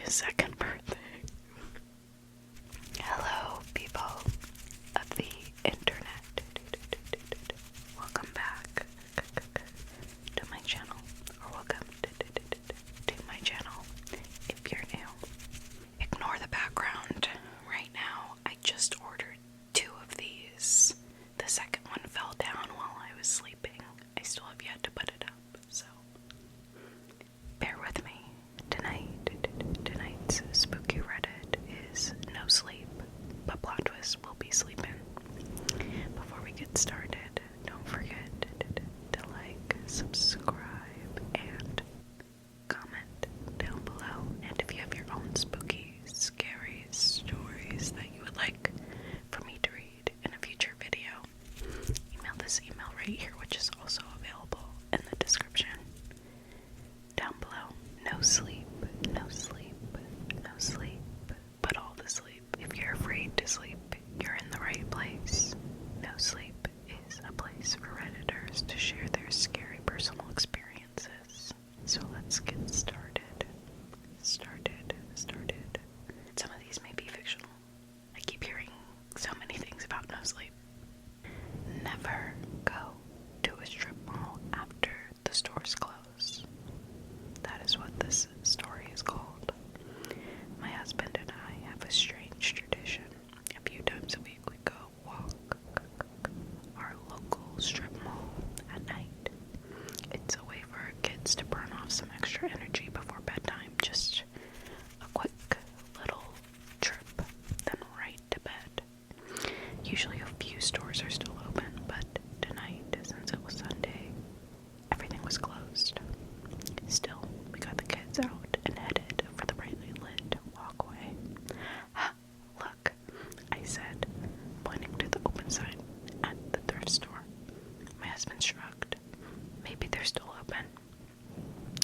second birthday. Hello, people of the internet. Welcome back to my channel, or welcome to my channel if you're new. Ignore the background right now. I just ordered 2 of these. The second one fell down while I was sleeping. I still have yet to put it up, so bear with me. Tonight's spooky Reddit is no sleep, but plot twist will be sleeping. Before we get started, don't forget to like, subscribe, and comment down below. And if you have your own spooky, scary stories that you would like for me to read in a future video, email this email right here, which is also available in the description down below. No sleep, no sleep, no sleep, but all the sleep. If you're afraid to sleep, you're in the right place. No Sleep is a place for Redditors to share their scary personal experiences. So let's get started. Some of these may be fictional. I keep hearing so many things about no sleep. Never go to a strip mall after the stores close. That is what this story is called. My husband and I have a strange tradition. A few times a week we go walk our local strip mall at night. It's a way for our kids to burn off some extra energy before bedtime. Just a quick little trip, then right to bed. Usually a few stores are still open, but tonight, since it was Sunday, everything was closed. Still, we got the kids out and headed for the brightly lit walkway. Ha! Look, I said, pointing to the open sign at the thrift store. My husband shrugged. Maybe they're still open.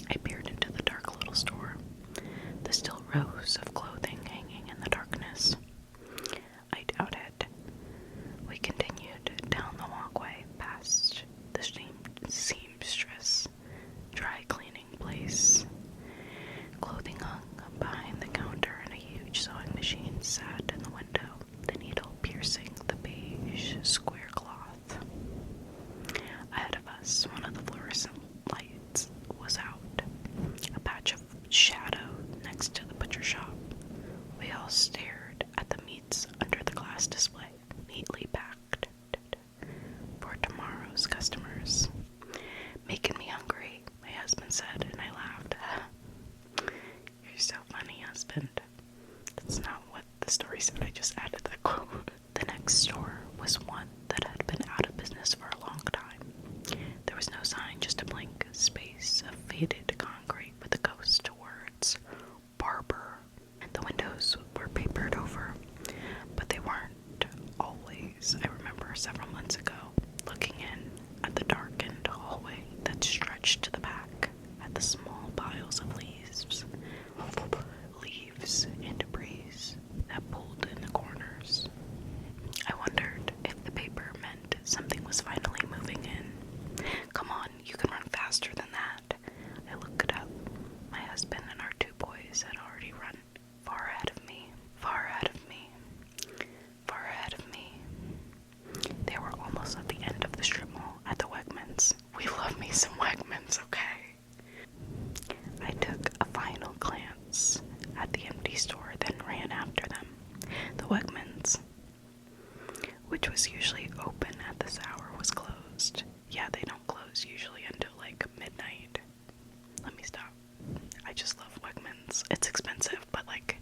I peered into the dark little store. The still rows of clothing hanging in the darkness. I doubt it. We continued down the walkway past the seamstress dry cleaning place. Clothing hung behind the counter and a huge sewing machine sat in the window, the needle piercing the beige square cloth. Ahead of us, one of the fluorescent lights was out, a patch of shadow next to the butcher shop. We all stared at the meats under the glass display, neatly packed for tomorrow's customers. Making me hungry, my husband said, and I laughed. You're so funny, husband. That's not what the story said. I just added that quote. The next store was one that had been out of business for a long time. There was no sign, just a blank space of faded concrete with the ghost words, barber. The windows were papered over, but they weren't always. I remember several months ago looking in at the darkened hallway that stretched to the back, at the small piles of leaves and debris that pulled in the corners. I wondered if the paper meant something was finally moving in. Come on, you can run faster than that. I looked up. My husband and our 2 boys had already run far ahead of me. They were almost at the end of the strip mall at the Wegmans. We love me some Wegmans, okay? I took a final glance at the empty store, then ran after them. The Wegmans, which was usually open at this hour, was closed. Yeah, they don't close usually until like midnight. Let me stop. I just love Wegmans. It's expensive, but like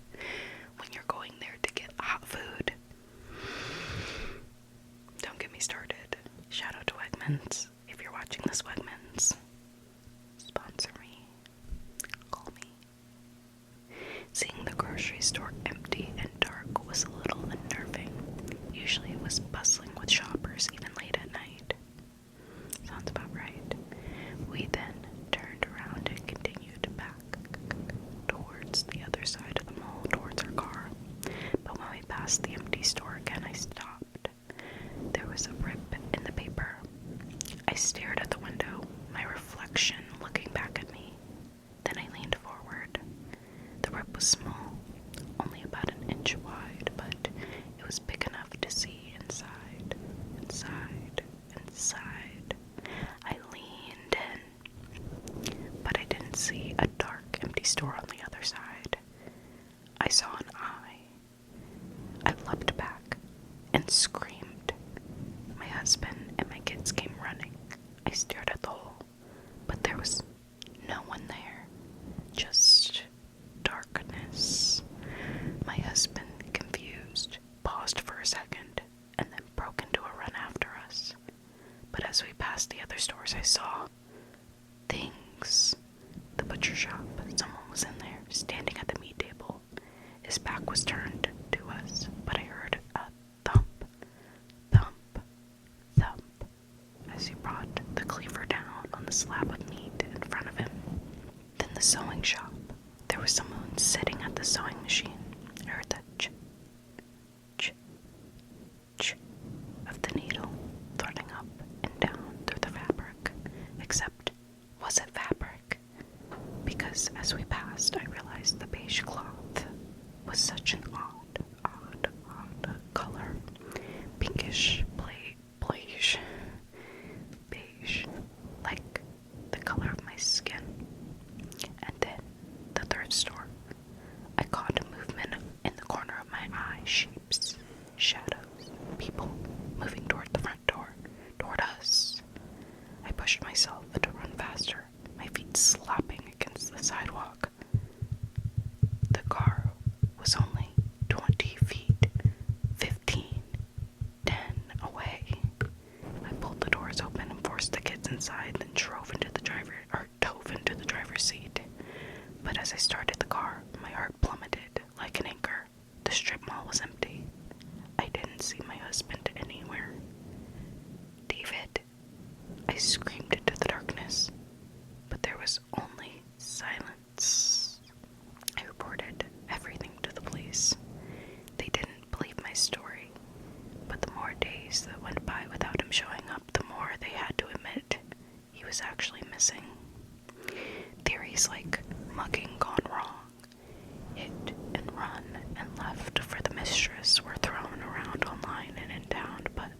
when you're going there to get hot food, don't get me started. Shout out to Wegmans. If you're watching this, Wegmans, sponsor me. Call me. Seeing the grocery store empty and dark was a little unnerving. Usually it was bustling with shoppers even late at night. Sounds about right. We then turned around and continued back towards the other side of the mall, towards our car. But when we passed the empty store again, I stopped. There was a rip in the paper. I stared at the window, my reflection looking back at me. Then I leaned forward. The rip was small, only about an inch wide, but it was big enough to see inside, inside. I leaned in, but I didn't see a dark, empty store on the other side. I saw an eye. I leapt back and screamed. My husband and my kids came running. I stared at the hole, but there was no one there, just darkness. My husband, confused, paused for a second and then broke into a run after us. But as we passed the other stores, I saw things. The butcher shop. Someone was in there, standing at the meat table. His back was turned to us, but I heard a thump, thump, thump as he brought the cleaver down on the slab of meat in front of him. Then the sewing shop. There was someone sitting at the sewing machine. I heard the ch, ch, ch of the needle threading up and down through the fabric. Except, was it fabric? Because as we passed, I realized the beige cloth was such an odd color. Pinkish, beige, like the color of my skin. And then, the third store, I caught a movement in the corner of my eye, shapes, shadows, people moving toward the front door, toward us. I pushed myself to run faster, my feet slapping against the sidewalk. The car was only 20 feet, 15, 10 away. I pulled the doors open and forced the kids inside, then dove into the driver's seat. But as I started the car, my heart plummeted like an anchor. The strip mall was empty. I didn't see my husband anywhere. David, I screamed into the darkness, but there was only silence. I reported everything to the police. They didn't believe my story, but the more days that went by without him showing up, the more they had to admit he was actually missing. Theories like mugging gone wrong, hit and run and left for the mistress were thrown around online and in town, but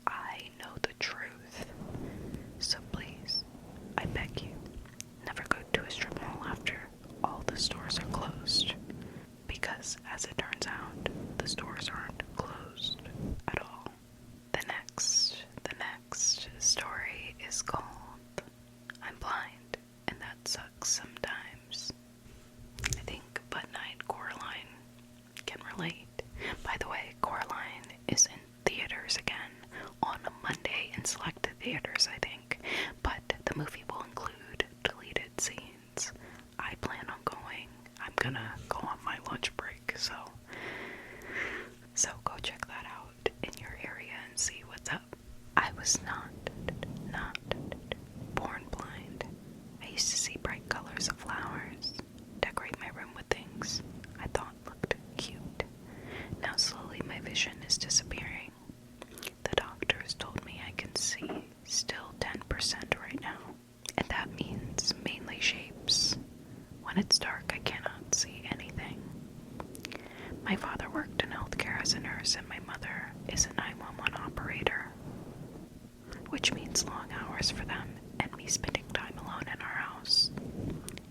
I know the truth. So please, I beg you, never go to a strip mall after all the stores are closed. Because, as it turns out, the stores aren't closed at all. The next story is called I'm Blind, and that sucks sometimes. I think Butt-Eyed Coraline can relate. By the way, Coraline is in theaters again on a Monday in selected theaters, I think, but the movie will include deleted scenes. I plan on going. I'm gonna go on my lunch break, so go check that out in your area and see what's up. I was not born blind. I used to see bright colors of flowers, decorate my room with things I thought looked cute. Now slowly my vision is disappearing. The doctors told me I can see still 10% right now, and that means mainly shapes. When it's dark, I cannot see anything. My father worked in healthcare as a nurse, and my mother is a 911 operator, which means long hours for them and me spending time alone in our house.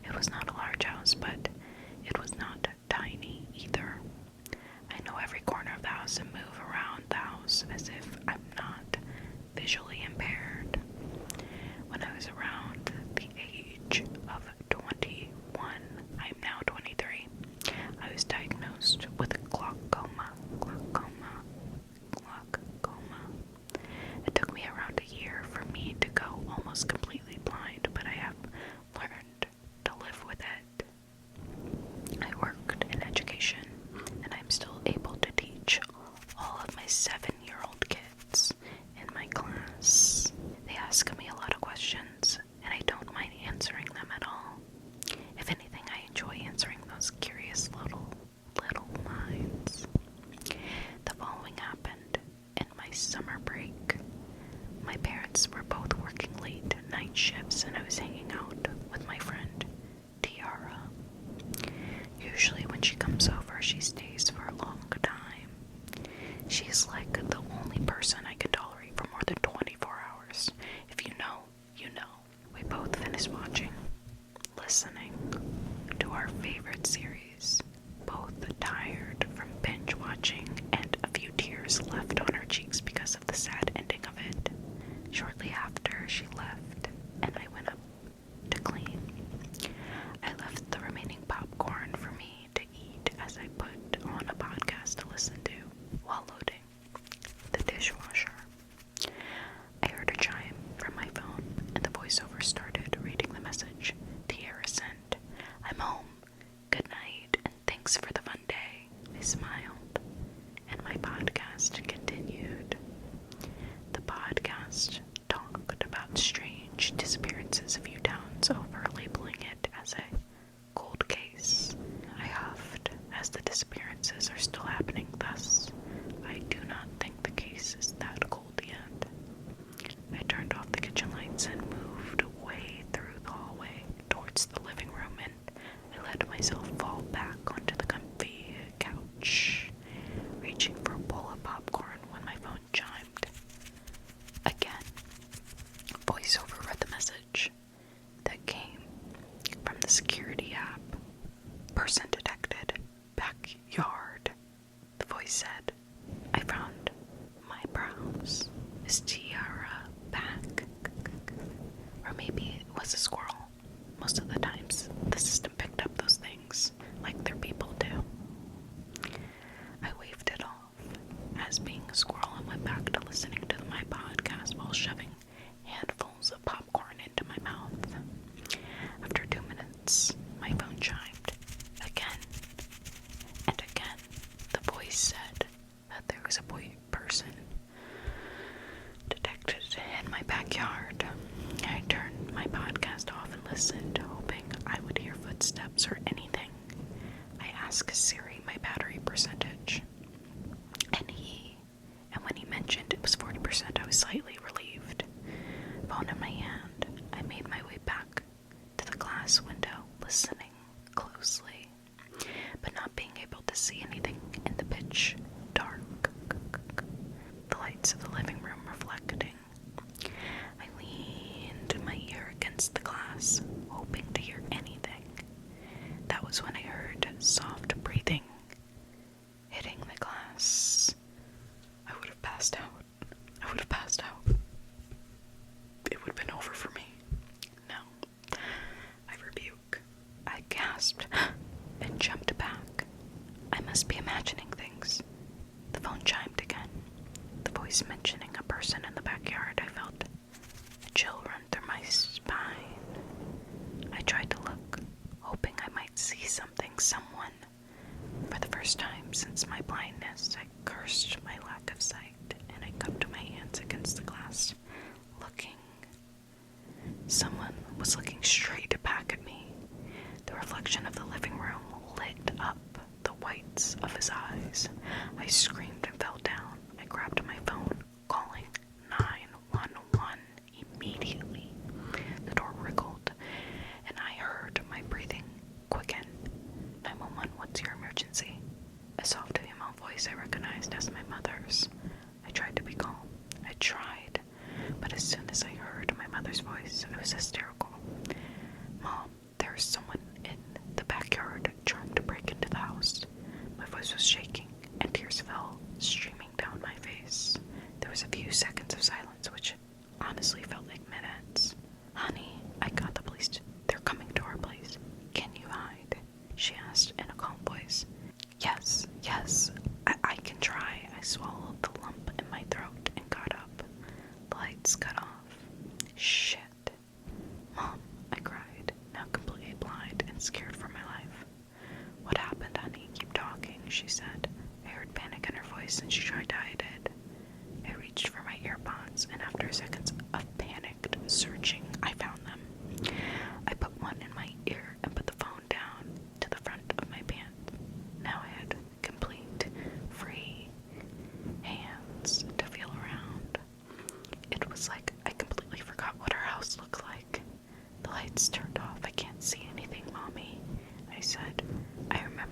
It was not a large house, but it was not tiny either. I know every corner of the house and move around the house as if I'm not visually impaired. When I was around the age of 21, I'm now 23, I was diagnosed with glaucoma. It took me around a year for me to go almost completely blind, but I have learned to live with it. Usually when she comes over, she stays for a long time. She is like the only person I can tolerate for more than 24 hours. If you know, you know. We both finished watching, listening to our favorite series, both tired from binge watching and a few tears left on her cheeks because of the sad ending of it. Shortly after she left and I went up to clean, I left the remaining popcorn for me to eat as I put on a podcast to listen to while loading the dishwasher. I heard a chime from my phone and the voiceover started reading the message Tiara sent. I'm home. Good night and thanks for the fun day. I smiled and my podcast continued. The podcast talked about strange disappearances a few towns over, labeling it as a cold case. I huffed as the disappearances are still happening, thus I do not think the case is that cold yet. I turned off the kitchen lights and moved way through the hallway towards the living room, and I let myself fall back onto the comfy couch, reaching for a bowl of popcorn when my phone chimed. Again, voiceover read the message that came from the security app. Person detected. Backyard. The voice said, I found my brows. Is Tiara back? Or maybe it was a squirrel. Most of the times, the system picked up those things like their people do. I waved it off as being a squirrel and went back to listening to my podcast while shoving handfuls of popcorn into my mouth. After 2 minutes, my phone chimed. Again and again, the voice said that there was a person detected in my backyard. I turned my podcast off and listened, hoping I would hear footsteps or anything. I asked Siri my battery percentage, and when he mentioned it was 40%, I was slightly relieved. Phone in my hand, I made my way back to the glass window, listening closely, but not being able to see anything in the pitch dark. The lights of the living room reflecting. I leaned my ear against the glass, hoping to hear anything. That was when I heard soft breathing hitting the glass. I would have passed out. It would have been over for me. No. I rebuke. I gasped and jumped back. I must be imagining things. The phone chimed again. The voice mentioning a person in the backyard. I felt a chill run through my spine. I tried to look, hoping I might see something, someone. For the first time since my blindness, I cursed my lack of sight, and I cupped my hands against the glass, looking. Someone was looking straight back at me. The reflection of the living room lit up the whites of his eyes. I screamed and fell down. I grabbed my phone, calling 911 immediately. The door wriggled, and I heard my breathing quicken. 911, what's your emergency? A soft female voice I recognized as my mother's. I tried to be calm. I tried, but as soon as I heard my mother's voice, I was hysterical. Mom, there is someone in the backyard trying to break into the house. My voice was shaking, and tears fell streaming down my face. There was a few seconds of silence, which honestly felt like minutes. Honey, I got the police. They're coming to our place. Can you hide? She asked in a calm voice. Yes, I can try. I swallowed the lump in my throat and got up. The lights cut off. Shit. Mom, I cried, now completely blind and scared for my life. What happened, honey? Keep talking, she said. I heard panic in her voice and she tried to hide it. I reached for my earpods, and after seconds of panicked searching, I found them. I put one in my ear and put the phone down to the front of my pants. Now I had complete, free hands to feel around. It was like I completely forgot what our house looked like. The lights turned off. I can't see anything, Mommy, I said. I remember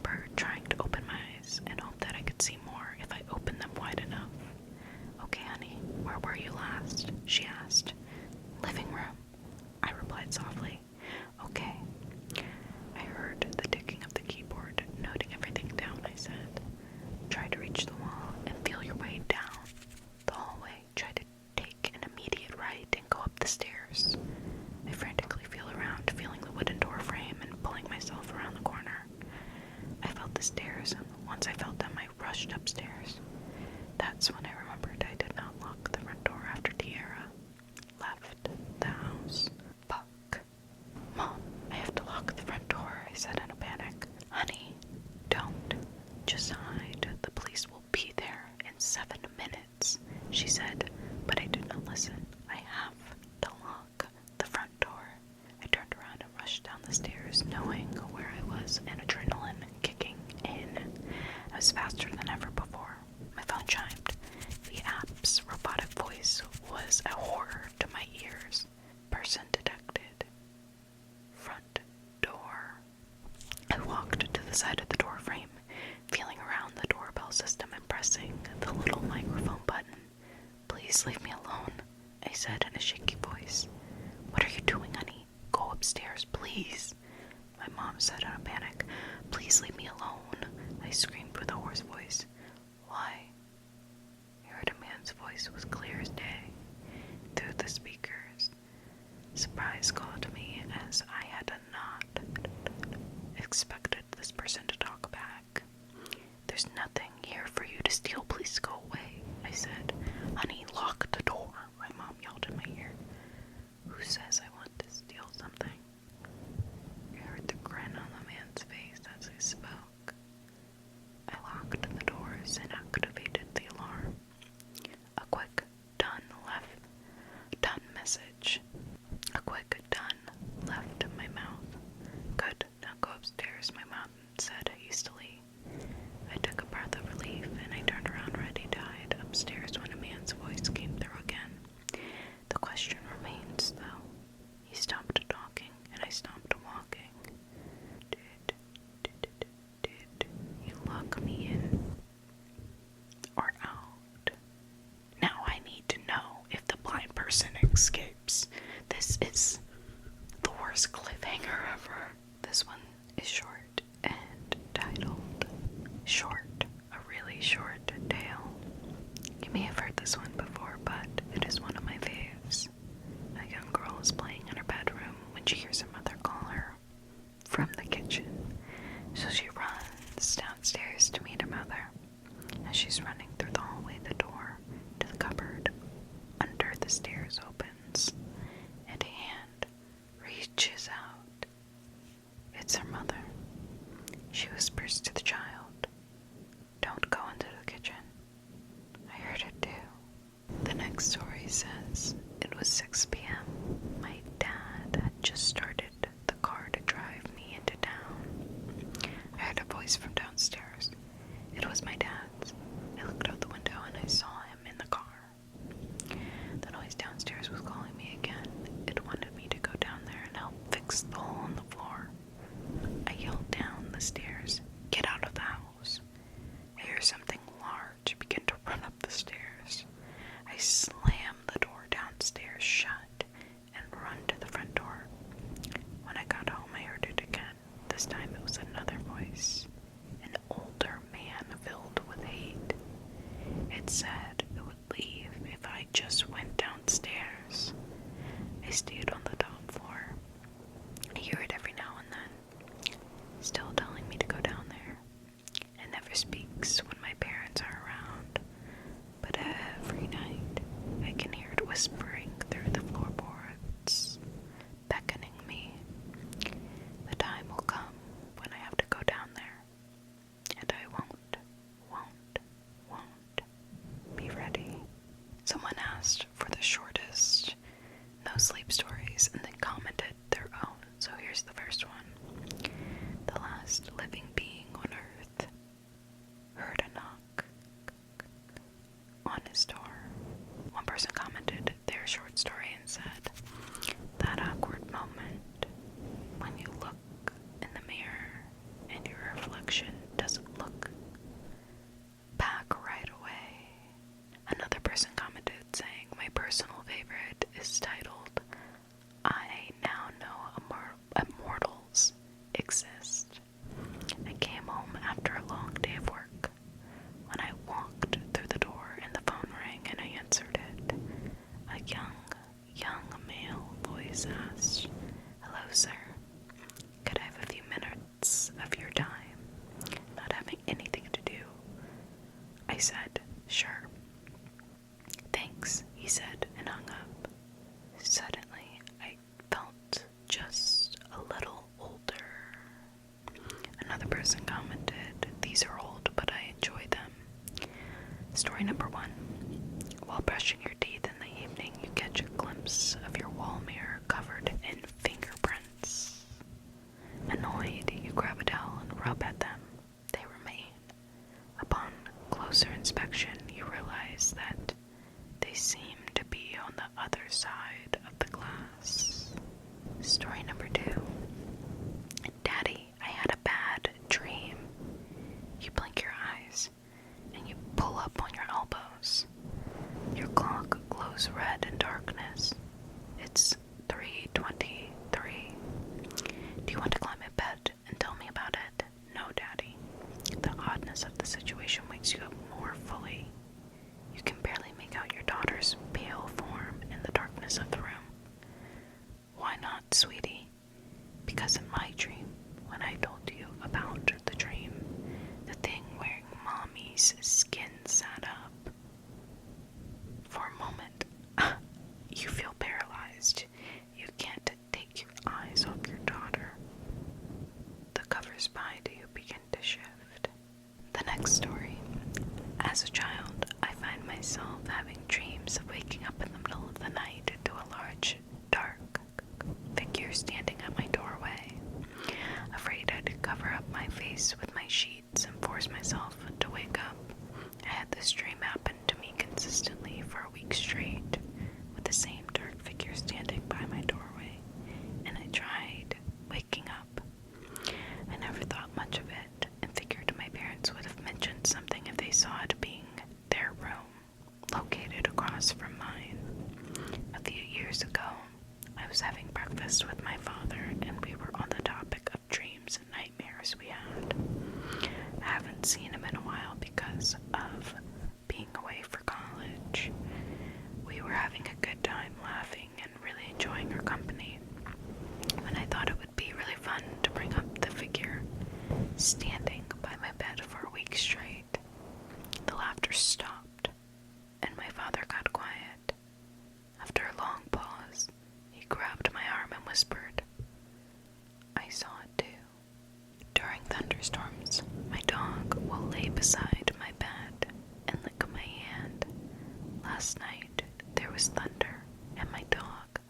the stairs, and once I felt them, I rushed upstairs. That's when I remembered I did not lock the front door after Tiara left the house. Fuck. Mom, I have to lock the front door, I said in a panic. Honey, don't. Just hide. The police will be there in 7 minutes, she said, but I did not listen. I have to lock the front door. I turned around and rushed down the stairs, knowing where I was and adrenaline kicking in. I was faster than ever before. My phone chimed. The app's robotic voice was a horror to my ears. Person detected. Front door. I walked to the side of the door frame, feeling around the doorbell system and pressing the little microphone button. Please leave me alone, I said in a shaky voice. What are you doing, honey? Go upstairs, please. My mom said in a panic. Please leave me alone, I screamed with a hoarse voice. Why? I heard a man's voice was clear as day through the speakers. Surprise called me as I had not expected this person to talk back. There's nothing here for you to steal. Please go away, I said. Honey, lock the door, my mom yelled in my ear. Who says I want to steal something? I heard the grin on the man's face as I spoke. I locked the doors and activated the alarm. A quick done message. A quick done left my mouth. Good, now go upstairs, my mom said hastily. I took a breath of relief and I turned around ready to hide upstairs when a man's voice came through again. The question remains, though. He stopped talking and I stopped walking. Did you lock me in or out? Now I need to know if the blind person escapes. This is the worst cliffhanger ever. This one is short and titled Short, a really short tale. You may have heard this one before, but it is one of my faves. A young girl is playing in her bedroom when she hears her mother call her from the kitchen. So she runs downstairs to meet her mother. As she's running through the hallway, the door to the cupboard under the stairs opens, and a hand reaches out. It's her mother. She whispers to the child, "Don't go into the kitchen." I heard it too. The next story says, it was 6 p.m. My dad had just started the car to drive me into town. I heard a voice from downstairs. It was my dad's. I looked out the window and I saw him in the car. The noise downstairs was calling me again. It wanted me to go down there and help fix the hole in the floor. I yelled down the stairs, "Get out of the house." I hear something large begin to run up the stairs. I slam the door downstairs shut and run to the front door. When I got home, I heard it again. This time it was another voice, an older man filled with hate. It said it would leave if I just went downstairs. I stayed on the top floor. I hear it every now and then, still telling me to go down there. It never speaks when my parents are around, but every night I can hear it whispering through the floorboards, beckoning me. The time will come when I have to go down there, and I won't be ready. Someone asked for the shortest no sleep stories, and said, "Sure." "Thanks," he said, and hung up. Suddenly, I felt just a little older. Another person commented, "These are old, but I enjoy them." Story number 1. While brushing your teeth in the evening, you catch a glimpse of your wall mirror covered in fingerprints. Annoyed, you grab a towel and rub at them. They remain. Upon closer inspection, you realize that they seem to be on the other side of the glass. Story number 2. "Daddy, I had a bad dream." You blink your eyes and you pull up on your elbows. Your clock glows red in darkness. It's 3:23. "Do you want to climb in bed and tell me about it?" "No, Daddy." The oddness of the situation wakes you up more fully. You can barely make out your daughter's pale form in the darkness of the room. "Why not, sweetie?" "Because in my dream, when I told you about the dream, the thing wearing Mommy's skin sat up." For a moment, you feel paralyzed. You can't take your eyes off your daughter. The covers behind you begin to shift. The next story. As a child, I find myself having dreams of waking up in the middle of the night to a large, dark figure standing at my doorway. Afraid I'd cover up my face with my sheets and force myself to wake up. I had this dream happen to me consistently for a week straight, with the same dark figure standing by my doorway, and I tried waking up. I never thought much of it, and figured my parents would have mentioned something if they saw it being their room, located across from mine. A few years ago, I was having breakfast with my father, and we were on the topic of dreams and nightmares we had. I haven't seen him in a while because of being away for college. We were having a good time laughing and really enjoying our company, when I thought it would be really fun to bring up the figure standing by my bed for a week straight. The laughter stopped, and my father got quiet. After a long pause, he grabbed my arm and whispered, "I saw it too." During thunderstorms, my dog will lay beside my bed and lick my hand. Last night, there was thunder, and my dog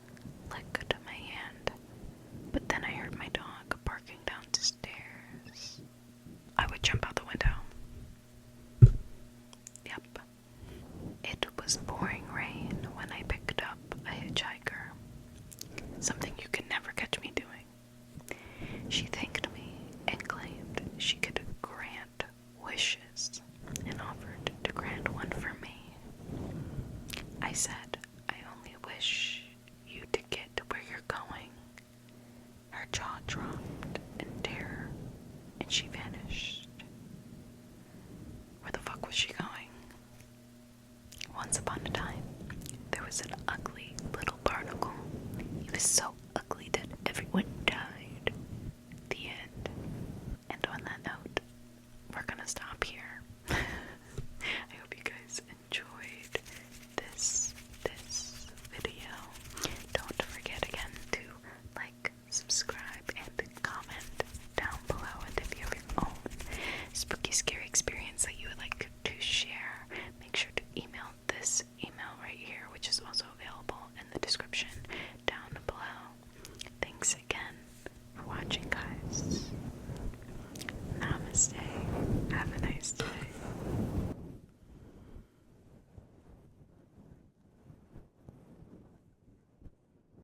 licked my hand. But then I heard my dog barking down the stairs. I would jump out the window. Yep. It was pouring rain when I picked up a hitchhiker. Something you can never catch me doing. She thanked me and claimed she could grant wishes, and offered to grant one for me. I said, "I only wish you to get where you're going." Her jaw dropped in terror, and she vanished. Where the fuck was she going? Once upon a time, there was an ugly little barnacle. He was so ugly that everyone died. The end. And on that note, we're gonna stop here. I hope you guys enjoyed this video. Don't forget again to like, subscribe, and comment down below. And if you have your own spooky, scary experience that you would like to share, make sure to email this email right here, which is also available in the description down below. Thanks again for watching, guys. Namaste. Have a nice day.